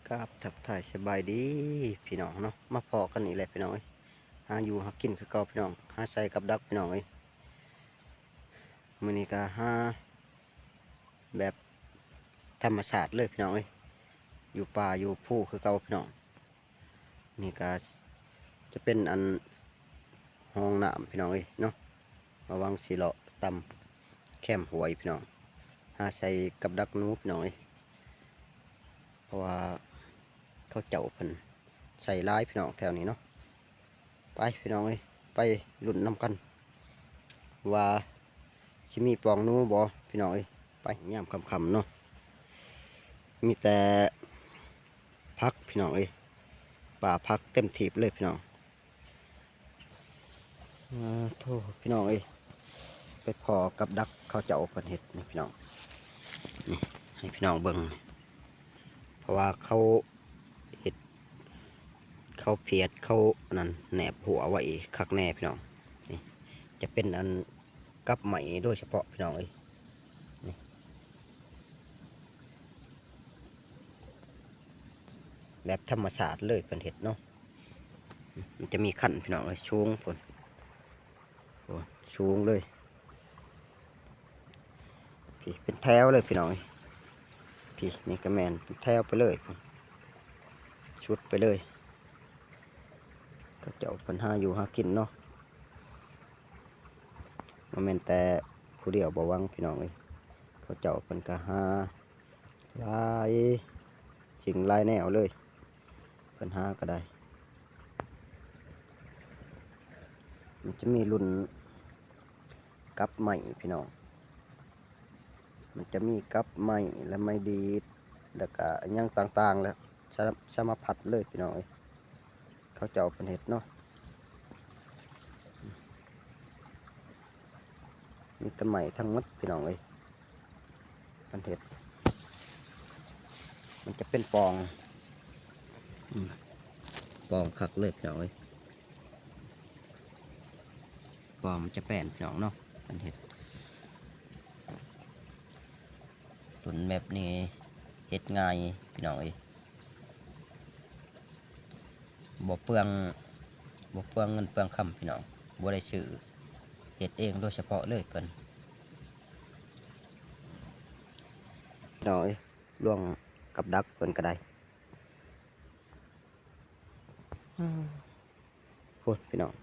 กับทักทายสบายดีพี่น้องเนาะมาพอกันนี่แหละพี่น้องเอ้ยหาอยู่หากินคือเก่าพี่น้องหาใส่กับดักพี่น้องเอ้ยมื้อนี้ก็หาแบบธรรมชาติเลยพี่น้องเอ้ยอยู่ป่าอยู่ภูคือเก่าพี่น้องนี่ก็จะเป็นอันห้องน้ำพี่น้องเอ้ยเนาะระวังสิเลาะตำแคมหวยพี่น้องหาใส่กับดักหนูพี่น้องเอ้ยเพราะว่าเขาเจ้าเพิ่นใส่ร้ายพี่น้องแถวนี้เนาะไปพี่น้องเอ้ยไปลุ้นน้ำกันว่าชิมีปองหนูบ่พี่น้องเอ้ยไปย่ำคำๆเนาะมีแต่พักพี่น้องเอ้ยป่าพักเต็มทีบเลยพี่น้องโทษพี่น้องเอ้ยไปพอกับดักเขาเจ้าเพิ่นเห็ดนี่พี่น้องนี่ให้พี่น้องเบิ่งเพราะว่าเขาเห็ดเขาเพียดเขานั่นแหนบหัวไว้คักแน่พี่น้องนี่จะเป็นอันกับไหมโดยเฉพาะพี่น้องเอ้ยนี่แบบธรรมศาสตร์เลยเป็นเห็ดเนาะมันจะมีขั้นพี่น้องเอ้ยชูงผลชูงเลยพี่เป็นแถวเลยพี่น้องเอ้ยพี่นี่กระแมนเป็นแถวไปเลยชุดไปเลยก็เจ้าปัญหาอยู่หากินเนาะมันเป็นแต่ผู้เดียวบ่วังพี่น้องเอ้ยเขาเจ้าเป็นกะหาลายสิ่งลายแนวเลยปัญหาก็ได้มันจะมีรุ่นกับใหม่พี่น้องมันจะมีกับใหม่และไม่ดีแล้วก็ยังต่างๆแล้วสมาผัดเลยพี่น้องเอ้ยเขาเจ้าเป็นเห็ดเนาะมีแต่ใหม่ทั้งหมดพี่น้องเอ้ยเป็นเห็ดมันจะเป็นปองปองคักเลยพี่น้องเอ้ยปองมันจะแป้นพี่น้องเนาะเป็นเห็ดส่วนแบบนี้เห็ดง่ายพี่น้องเอ้ยบ่เปลืองเงินเปลืองคำพี่น้องบ่ได้ซื้อเห็ดเองโดยเฉพาะเลยเพิ่นน้อยล่วงกับดักเพิ่นก็ได้พูดพี่น้อง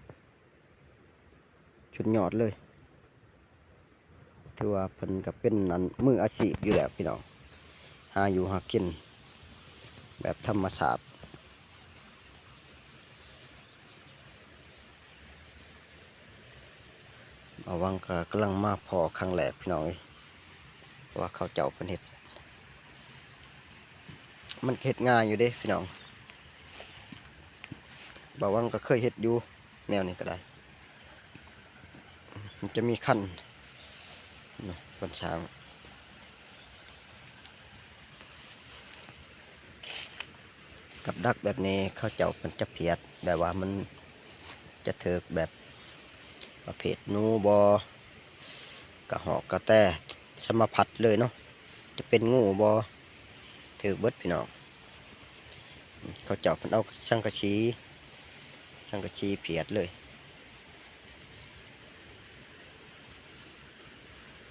ชุดยอดเลยถือว่าเพิ่นก็เป็นอันมืออาชีพอยู่แล้วพี่น้องหาอยู่หากินแบบธรรมชาติเอาวังก็กำลังมาพอครั้งแรกพี่น้องว่าเขาเจ้าเป็นเห็ดมันเห็ดง่ายอยู่เด้พี่น้องบาวังก็เคยเห็ดอยู่แนวนี้ก็ได้มันจะมีขั้นบนช้างกับดักแบบนี้เขาเจ้ามันจะเพียดแบบว่ามันจะเถิกแบบประเภทนูบอกระหอกกระแตสมาพัดเลยเนาะจะเป็นงูบอถือเบิดพี่น้องเขาเจาะมันเอาสังกะชีเพียดเลย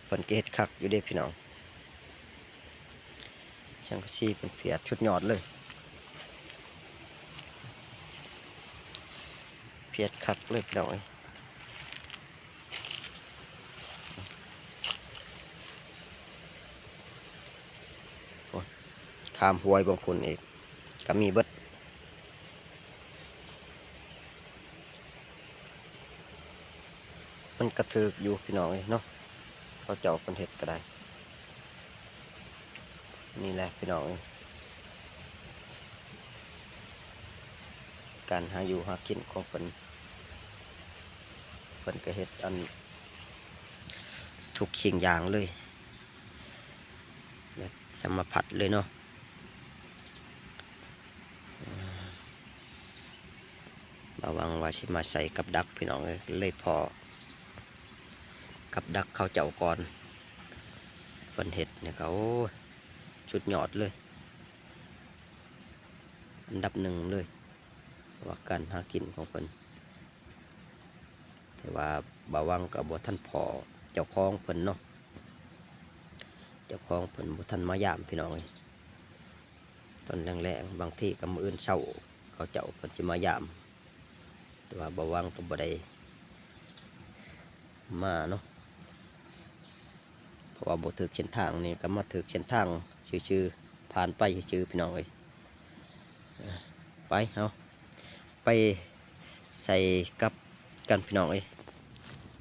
ผลเกตคักอยู่เด้พี่น้องสังกะชีเป็นเพียดชุดยอดเลยเพียดคักเลยพี่น้องขามหวยบางคนอีกก็มีเบิดมันกระเทือกอยู่พี่น้องเนาะเขาเจาะเป็นเห็ดก็ได้นี่แหละพี่น้องการหาอยู่หากินของเพิ่นก็เห็ดอันทุกสิ่งอย่างเลยแบบสมผัดเลยเนาะระวังว่าสิมาใส่กับดักพี่น้องเลยพอกับดักเขาเจ้าก่อนเพิ่นเห็ดเนี่ยเขาชุดยอดเลย อันดับหนึ่งเลยว่าการหากินของเพิ่นแต่ว่าบ่าวังกับบ่ท่านพอเจ้าของเพิ่นเนาะเจ้าของเพิ่นบ่ท่านมายามพี่น้องเอ้ยตอนแรงๆบางทีก็มื้ออื่นเช้าเขาเจ้าเพิ่นสิมายามแต่ว่าบ่าวังก็บ่ได้มาเนาะเพราะว่าบ่ถึกเส้นทางนี่ก็มาถึกเส้นทางชื่อๆผ่านไปชื่อๆพี่น้องเอ้ยไปเอาไปใส่กับกันพี่น้องเอ้ย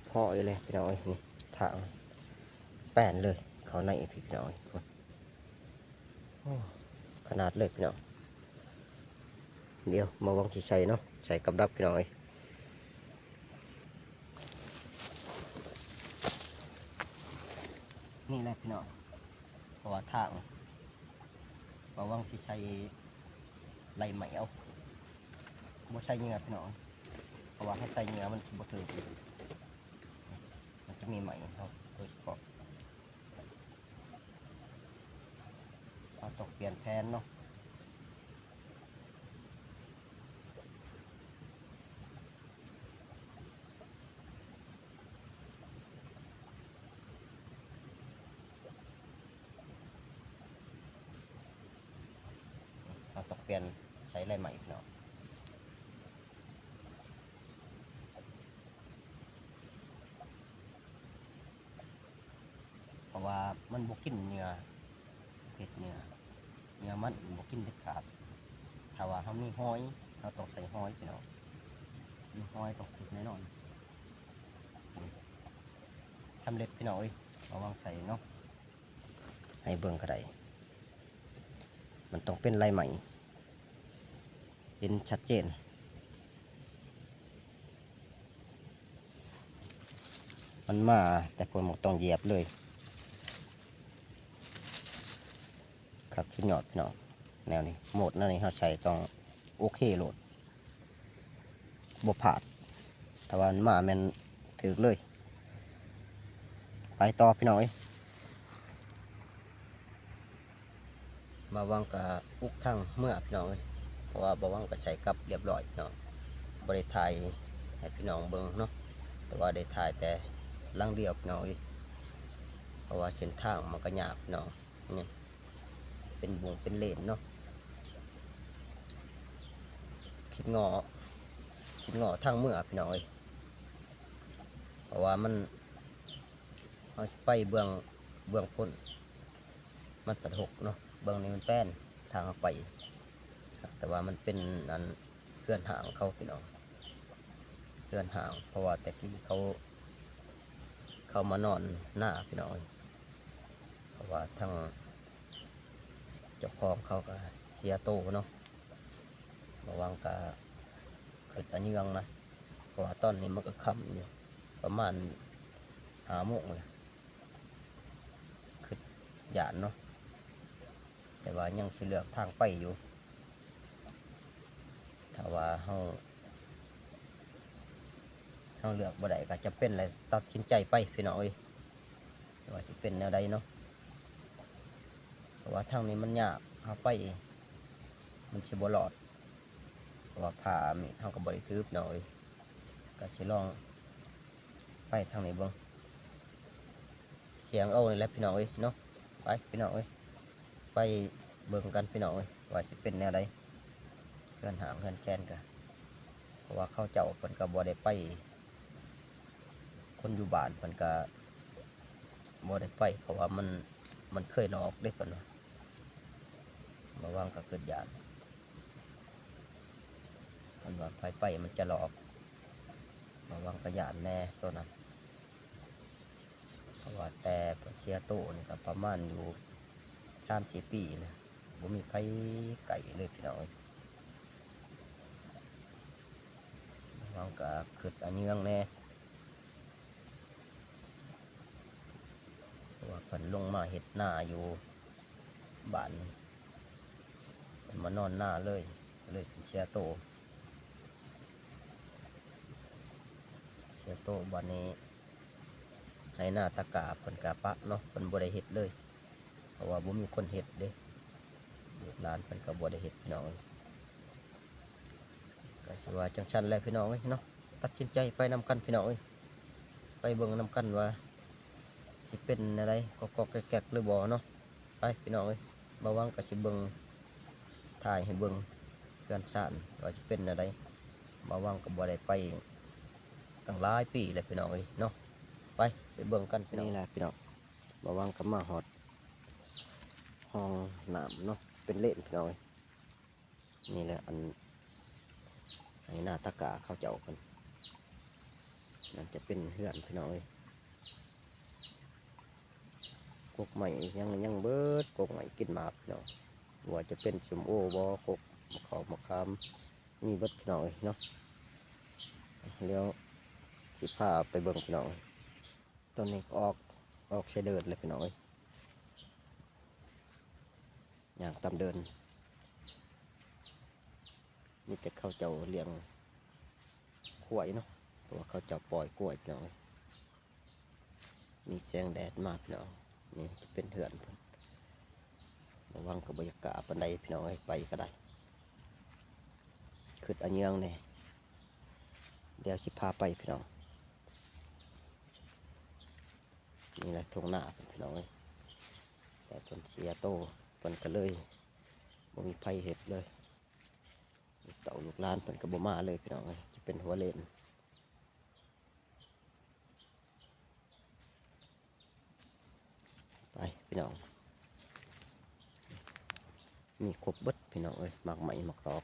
พ่อเอ้ยเลยพี่น้องเอ้ยนี่ทางแป้นเลยเขาในพี่น้องเอ้ยโอ้ขนาดเลยพี่น้องเดี๋ยวมาวางที่ใส่เนาะใส่กับดักพี่น้องเอ้ยนี่แหละพี่น้องเพราะว่าทางมาวางที่ใส่ไหลไหมเอาบ่ใส่เหงื่อพี่น้องเพราะว่าให้ใส่เหงื่อมันสิบ่ถือมันจะมีไหมเขาโดยเฉพาะเราต้องเปลี่ยนแผนเนาะเราต้องเปลี่ยนใช้ไหลไหมพี่น้องเพราะว่ามันบ่กินเหงื่อเผ็ดเหงื่อมันบ่กินเด็ดขาดถ้าว่าเขามีห้อยเราต้องใส่ห้อยพี่น้องมีห้อยต้องขุดแน่นอนทำเล็บพี่น้องเอ้ยระวังใส่เนาะให้เบิ่งก็ได้มันต้องเป็นลายไหมเห็นชัดเจนมันมาแต่ผมต้องเหยียบเลยครับชุดยอดพี่น้องแนวนี้โหมดนั่นนี่เขาใช้ต้องโอเคโหลดบ่ผาดแต่ว่ามันมาแมันถือเลยไปต่อพี่น้องเอ้ยมาวางกับอุกทั้งเมื่อพี่น้องเอ้ยเพราะว่าบาวางกับใช้กับเรียบร้อยพี่น้องบริถ่ายให้พี่น้องเบิ่งเนาะแต่ว่าได้ถ่ายแต่ลังเดียวพี่น้องเอ้ยเพราะว่าเส้นทางมันก็ยากพี่น้องนี่เป็นวงเป็นเลนเนาะคิดงอทางเมื่อพี่น้องเอ้ยเพราะว่ามันเอาไปเบื้องพ้นมันตัดหกเนาะเบื้องนี้มันแป้นทางเอาไปแต่ว่ามันเป็นอันเพื่อนห่างเขาพี่น้องเพื่อนห่างเพราะว่าแต่ที่เขามานอนหน้าพี่น้องเพราะว่าทั้งเจ้าของเขาก็เสียโตเนาะระวังกะเกิดอันยังนะเพราะว่าตอนนี้มันก็ค่ำอยู่ประมาณ5 โมงเลยคือหยาดเนาะแต่ว่ายังสิเลือกทางไปอยู่ถ้าว่าเขาเลือกบ่ได้ก็จะเป็นอะไรตัดสินใจไปพี่น้องเอ้ยว่าจะเป็นแนวใดเนาะเพราะว่าทางนี้มันยากเขาไปมันสิบ่รอดเพราะว่าผ่ามีเขาก็บ่ได้ถือพี่น้องเอ้ยก็สิลองไปทางนี้เบิ่งเสียงเอานี่แหละพี่น้องเอ้ยเนาะไปพี่น้องเอ้ยไปเบิ่งกันพี่น้องเอ้ยว่าจะเป็นแนวใดเพื่อนหางเพื่อนแค้นกันเพราะว่าเขาเจ้าเพิ่นก็บ่ได้ไปคนอยู่บ้านเพิ่นก็บ่ได้ไปเพราะว่ามันเคยหลอกเด้เพิ่นว่าระวังก็เกิดยานมันว่าไปมันจะหลอกระวังก็ยานแน่ตัวนั้นเพราะว่าแต่เชียโตนี่ก็ประมาณอยู่3-4 ปีนะบ่มีใครไก่เลยพี่น้องระวังก็เกิดอันยังแน่เพราะว่าเพิ่นลงมาเฮ็ดหน้าอยู่บ้านมานอนหน้าเลยเชียโตบัดนี้ให้หน้าตะกาเพิ่นกะปะเนาะเพิ่นบ่ได้เฮ็ดเลยเพราะว่าบ่มีคนเฮ็ดเด้ลูกหลานเพิ่นก็บ่ได้เฮ็ดพี่น้อง ก็สิว่าจังชันแหละพี่น้องเอ้ยเนาะตัดสินใจไปนำกันพี่น้องเอ้ยไปเบิ่งนำกันว่าสิเป็นอะไรก็แกกๆหรือบ่เนาะไปพี่น้องเอ้ยบ่หวังก็สิเบิ่งถ่ายให้เบิ่งเพื่อนชาติว่าจะเป็นอะไรบ่หวังก็บ่ได้ไปตั้งหลายปีเลยพี่น้องเอ้ยเนาะไปเบิ่งกันพี่น้องนี่แหละพี่น้องบ่หวังก็มาฮอดห้องน้ำเนาะเป็นเล่นพี่น้องเอ้ยนี่แหละอันให้หน้าตะกาเขาเจ้ากันนั่นจะเป็นเพื่อนพี่น้องเอ้ยกกใหม่ยังเบิดกกใหม่กินหมากพี่น้องว่าจะเป็นสมโอบ่กกมะขามมะขามมีเบิดพี่น้องเอ้ยเนาะเดี๋ยวสิพาไปเบิ่งพี่น้องตอนนี้ออกใช้เดินเลยพี่น้องเอ้ยอย่างตามเดินนี่แต่เขาเจ้าเลี้ยงกล้วยเนาะเพราะว่าเขาเจ้าปล่อยกล้วยพี่น้องเอ้ยมีแสงแดดมากพี่น้องนี่จะเป็นเหือนระวังกับบรรยากาศปันใดพี่น้องเอ้ยไปก็ได้ขึ้นอันยังเนี่ยเดี๋ยวสิพาไปพี่น้องนี่แหละทงหน้าพี่น้องเอ้ยแต่จนเสียโตเพิ่นก็เลยบ่มีไผเห็ดเลยเต่าลูกหลานเพิ่นก็บ่มาเลยพี่น้องเอ้ยจะเป็นหัวเลนไปพี่น้องมีครบเบิดพี่น้องเอ้ยหมากไหมหมากรอก